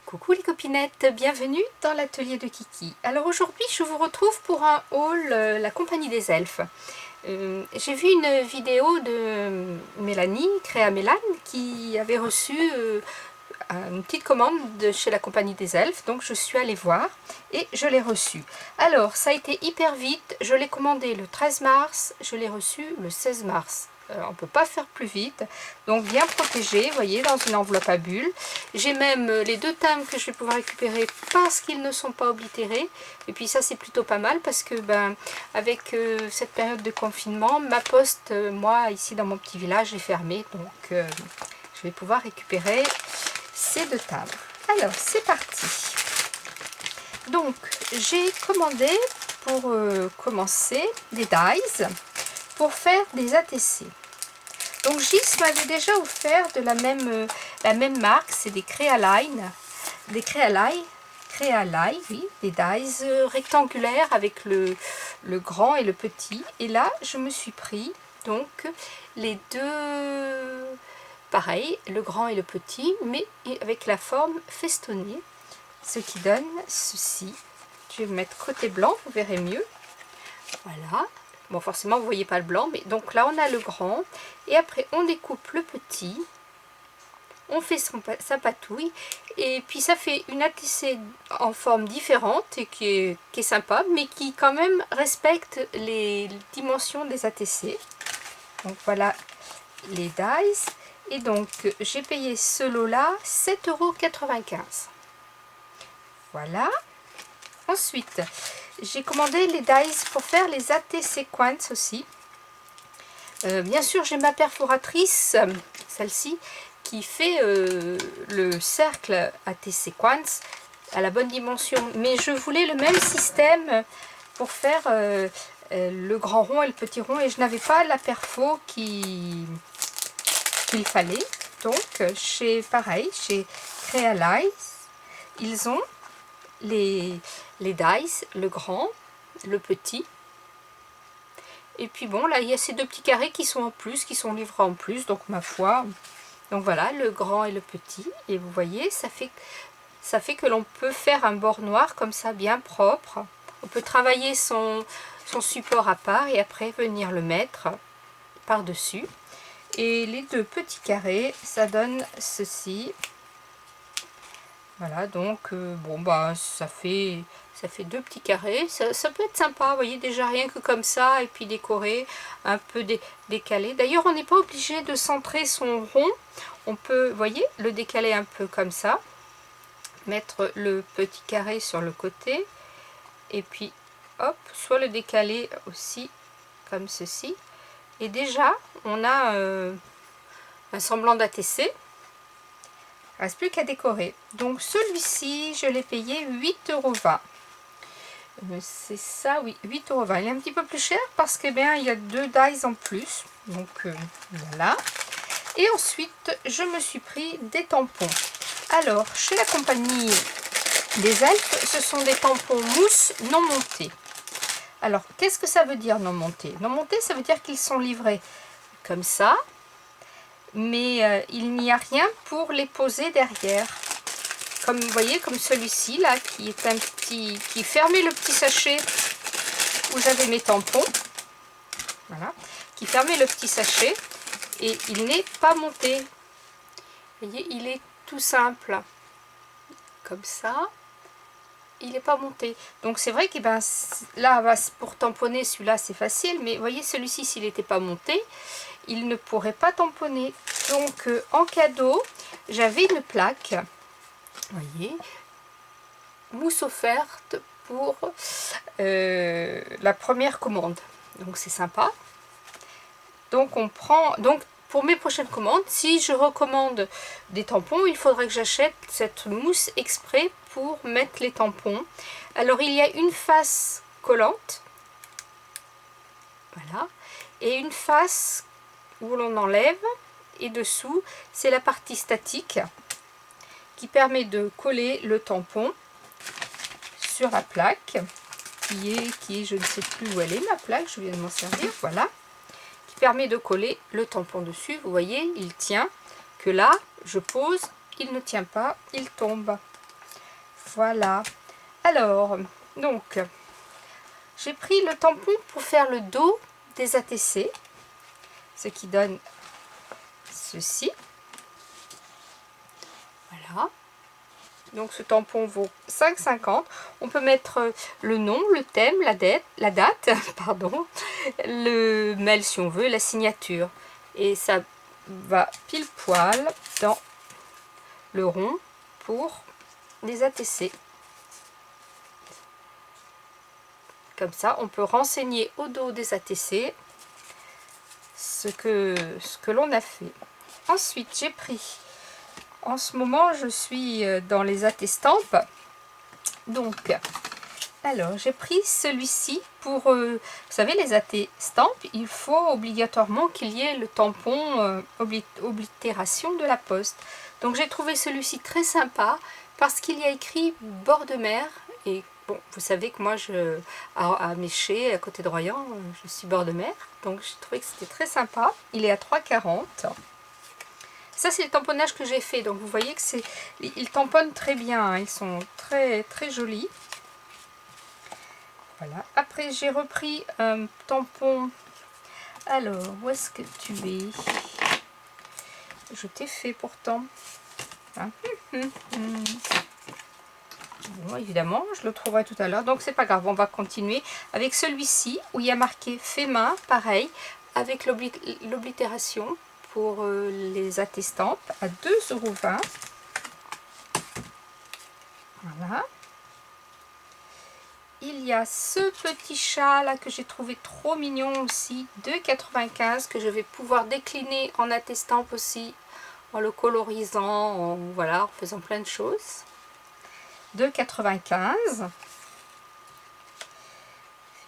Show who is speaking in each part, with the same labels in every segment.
Speaker 1: Coucou les copinettes, bienvenue dans l'atelier de Kiki. Alors aujourd'hui je vous retrouve pour un haul la compagnie des elfes. J'ai vu une vidéo de Mélanie, Créa Mélane, qui avait reçu une petite commande de chez la compagnie des elfes, donc je suis allée voir et je l'ai reçu. Alors ça a été hyper vite, je l'ai commandé le 13 mars, je l'ai reçu le 16 mars. On ne peut pas faire plus vite, donc bien protégé, vous voyez, dans une enveloppe à bulles. J'ai même les deux timbres que je vais pouvoir récupérer parce qu'ils ne sont pas oblitérés. Et puis ça c'est plutôt pas mal parce que avec cette période de confinement, ma poste, moi ici dans mon petit village, est fermée. Donc je vais pouvoir récupérer ces deux timbres. Alors c'est parti. Donc j'ai commandé pour commencer des dies pour faire des ATC. Donc Gis m'avait déjà offert de la même marque, c'est des Crealine, oui, des dies rectangulaires avec le grand et le petit. Et là, je me suis pris donc les deux, pareil, le grand et le petit, mais avec la forme festonnée, ce qui donne ceci. Je vais mettre côté blanc, vous verrez mieux. Voilà. Bon, forcément, vous ne voyez pas le blanc, mais donc là, on a le grand. Et après, on découpe le petit. On fait sa patouille. Et puis, ça fait une ATC en forme différente et qui est sympa, mais qui, quand même, respecte les dimensions des ATC. Donc, voilà les dies. Et donc, j'ai payé ce lot-là 7,95 €. Voilà. Ensuite, j'ai commandé les dies pour faire les AT Sequence aussi. Bien sûr, j'ai ma perforatrice, celle-ci, qui fait le cercle AT Sequence à la bonne dimension. Mais je voulais le même système pour faire le grand rond et le petit rond. Et je n'avais pas la perfo qu'il fallait. Donc, pareil, chez Crealine, ils ont les dies, le grand, le petit. Et puis bon, là il y a ces deux petits carrés qui sont en plus, qui sont livrés en plus, donc ma foi. Donc voilà, le grand et le petit. Et vous voyez, ça fait que l'on peut faire un bord noir comme ça, bien propre. On peut travailler son support à part et après venir le mettre par-dessus. Et les deux petits carrés, ça donne ceci. Voilà, donc bon bah ça fait deux petits carrés, ça peut être sympa, vous voyez, déjà rien que comme ça, et puis décorer, un peu décalé. D'ailleurs, on n'est pas obligé de centrer son rond, on peut, vous voyez, le décaler un peu comme ça, mettre le petit carré sur le côté, et puis hop, soit le décaler aussi comme ceci, et déjà on a un semblant d'ATC. Il ne reste plus qu'à décorer. Donc celui-ci, je l'ai payé 8,20 €. C'est ça, oui, 8,20 €. Il est un petit peu plus cher parce qu'il y a deux dies en plus. Donc voilà. Et ensuite, je me suis pris des tampons. Alors, chez la compagnie des elfes, ce sont des tampons mousse non montés. Alors, qu'est-ce que ça veut dire non montés? Non montés, ça veut dire qu'ils sont livrés comme ça. Mais il n'y a rien pour les poser derrière. Comme vous voyez, comme celui-ci là, qui fermait le petit sachet où j'avais mes tampons. Voilà, qui fermait le petit sachet et il n'est pas monté. Vous voyez, il est tout simple. Comme ça. Il n'est pas monté. Donc c'est vrai que là, pour tamponner celui-là, c'est facile. Mais vous voyez, celui-ci, s'il n'était pas monté, il ne pourrait pas tamponner. Donc en cadeau, j'avais une plaque, vous voyez, mousse offerte pour la première commande. Donc c'est sympa. Donc pour mes prochaines commandes, si je recommande des tampons, il faudrait que j'achète cette mousse exprès pour mettre les tampons. Alors il y a une face collante, voilà, et une face où l'on enlève, et dessous c'est la partie statique qui permet de coller le tampon sur la plaque qui est je ne sais plus où elle est, ma plaque, je viens de m'en servir, voilà, qui permet de coller le tampon dessus. Vous voyez, il tient, que là je pose, il ne tient pas, il tombe. Voilà. Alors, donc, j'ai pris le tampon pour faire le dos des ATC, ce qui donne ceci. Voilà. Donc ce tampon vaut 5,50. On peut mettre le nom, le thème, la date, pardon, le mail si on veut, la signature. Et ça va pile poil dans le rond pour les ATC. Comme ça, on peut renseigner au dos des ATC ce que l'on a fait. Ensuite, j'ai pris, en ce moment, je suis dans les AT-Stampes. Donc, alors, j'ai pris celui-ci pour, vous savez, les AT-Stampes, il faut obligatoirement qu'il y ait le tampon oblitération de la poste. Donc, j'ai trouvé celui-ci très sympa parce qu'il y a écrit bord de mer. Et bon, vous savez que moi, à Méché, à côté de Royan, je suis bord de mer. Donc, j'ai trouvé que c'était très sympa. Il est à 3,40 €. Ça, c'est le tamponnage que j'ai fait. Donc, vous voyez que ils tamponnent très bien. Hein. Ils sont très, très jolis. Voilà. Après, j'ai repris un tampon. Alors, où est-ce que tu es? Je t'ai fait pourtant. Hein? Bon, évidemment, je le trouverai tout à l'heure. Donc, c'est pas grave. On va continuer avec celui-ci où il y a marqué fait main, pareil, avec l'oblitération pour les AT-Stampes à 2,20 €. Voilà. Il y a ce petit chat là que j'ai trouvé trop mignon aussi, 2,95 €, que je vais pouvoir décliner en AT-Stamp aussi, en le colorisant, voilà, en faisant plein de choses. 2,95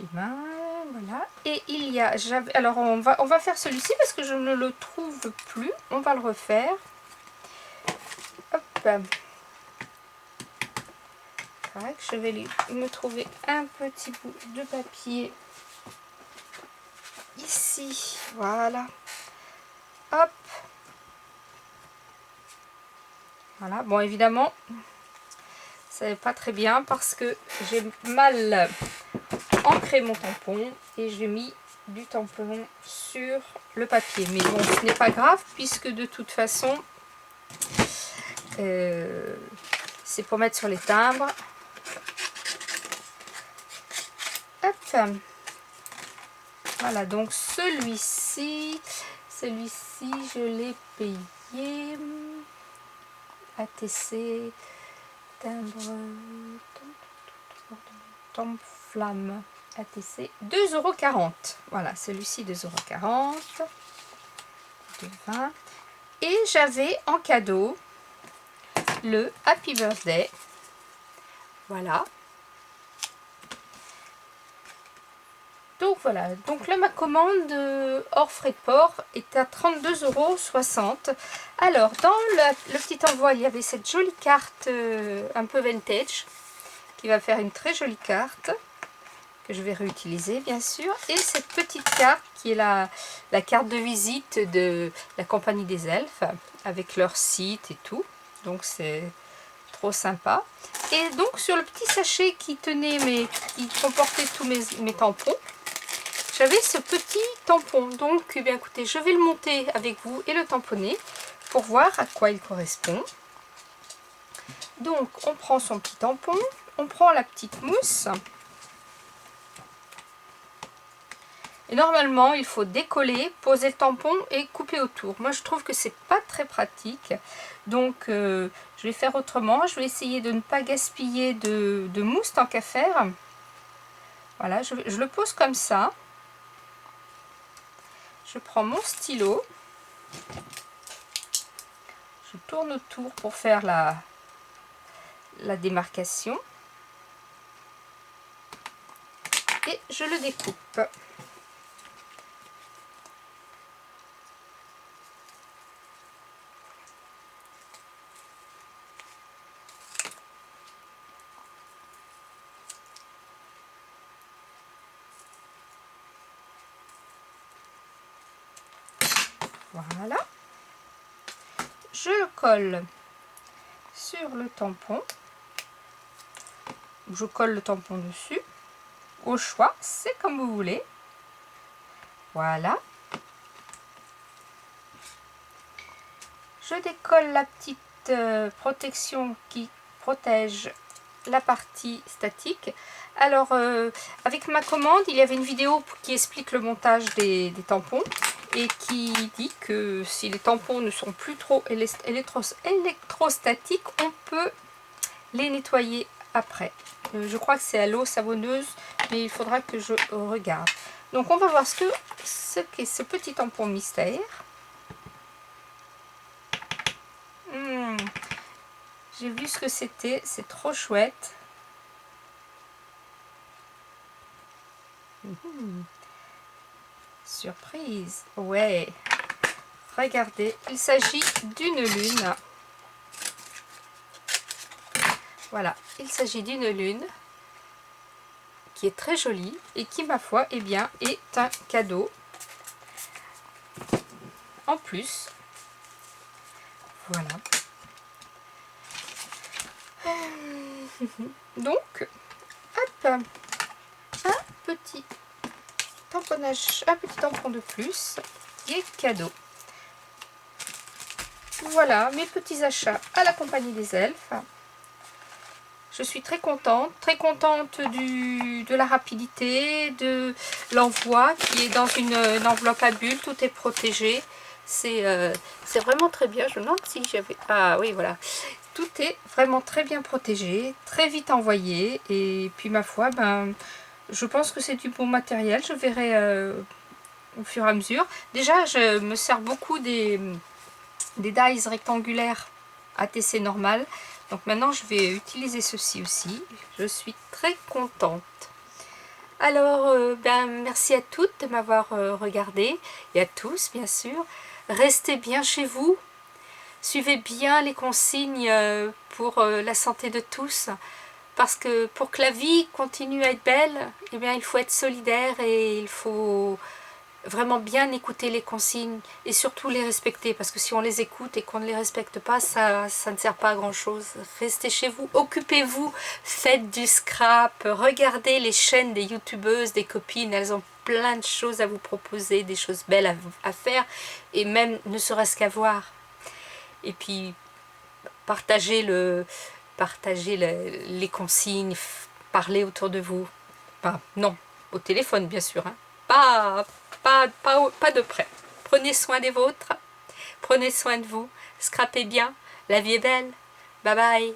Speaker 1: €. Voilà. Et il y a, alors on va faire celui-ci parce que je ne le trouve plus. On va le refaire. Hop. Je vais me trouver un petit bout de papier ici, voilà, hop, voilà. Bon, évidemment ça n'est pas très bien parce que j'ai mal ancré mon tampon et j'ai mis du tampon sur le papier, mais bon, ce n'est pas grave puisque de toute façon c'est pour mettre sur les timbres. Hop. Voilà, donc celui-ci, je l'ai payé. ATC, timbre, flamme, ATC, 2,40 €. Voilà, celui-ci, 2,40 €. De 20. Et j'avais en cadeau le Happy Birthday. Voilà. Donc voilà, donc là ma commande hors frais de port est à 32,60 €. Alors dans le petit envoi, il y avait cette jolie carte un peu vintage qui va faire une très jolie carte que je vais réutiliser bien sûr. Et cette petite carte qui est la carte de visite de la Compagnie des Elfes avec leur site et tout. Donc c'est trop sympa. Et donc sur le petit sachet qui tenait qui comportait tous mes tampons, j'avais ce petit tampon. Donc eh bien écoutez, je vais le monter avec vous et le tamponner pour voir à quoi il correspond. Donc on prend son petit tampon, on prend la petite mousse. Et normalement, il faut décoller, poser le tampon et couper autour. Moi, je trouve que c'est pas très pratique. Donc, je vais faire autrement. Je vais essayer de ne pas gaspiller de mousse tant qu'à faire. Voilà, je le pose comme ça. Je prends mon stylo. Je tourne autour pour faire la démarcation. Et je le découpe. Voilà. Je le colle sur le tampon. je colle le tampon dessus. Au choix, c'est comme vous voulez. Voilà. Je décolle la petite protection qui protège la partie statique. Alors, avec ma commande, il y avait une vidéo qui explique le montage des tampons et qui dit que si les tampons ne sont plus trop électrostatiques, on peut les nettoyer après. Je crois que c'est à l'eau savonneuse, mais il faudra que je regarde. Donc, on va voir ce qu'est ce petit tampon mystère. J'ai vu ce que c'était, c'est trop chouette. Surprise, ouais. Regardez, il s'agit d'une lune. Voilà, il s'agit d'une lune qui est très jolie et qui, ma foi, eh bien, est un cadeau. En plus, voilà. Donc, hop, un petit tamponnage, un petit tampon de plus qui est cadeau. Voilà mes petits achats à la compagnie des elfes. Je suis très contente de la rapidité, de l'envoi qui est dans une enveloppe à bulles, tout est protégé. C'est vraiment très bien. Je me demande si j'avais... Ah oui, voilà. Tout est vraiment très bien protégé, très vite envoyé. Et puis ma foi, ben, je pense que c'est du bon matériel. Je verrai au fur et à mesure. Déjà, je me sers beaucoup des dies rectangulaires ATC normal. Donc maintenant, je vais utiliser ceci aussi. Je suis très contente. Alors, ben, merci à toutes de m'avoir regardé et à tous, bien sûr. Restez bien chez vous. Suivez bien les consignes pour la santé de tous. Parce que pour que la vie continue à être belle, eh bien, il faut être solidaire et il faut vraiment bien écouter les consignes et surtout les respecter, parce que si on les écoute et qu'on ne les respecte pas, ça ne sert pas à grand chose. Restez chez vous, occupez-vous, faites du scrap, regardez les chaînes des youtubeuses, des copines, elles ont plein de choses à vous proposer, des choses belles à faire et même ne serait-ce qu'à voir. Et puis partagez les consignes, parlez autour de vous. Enfin, non, au téléphone bien sûr, hein. Pas de près. Prenez soin des vôtres, prenez soin de vous, scrapez bien, la vie est belle. Bye bye.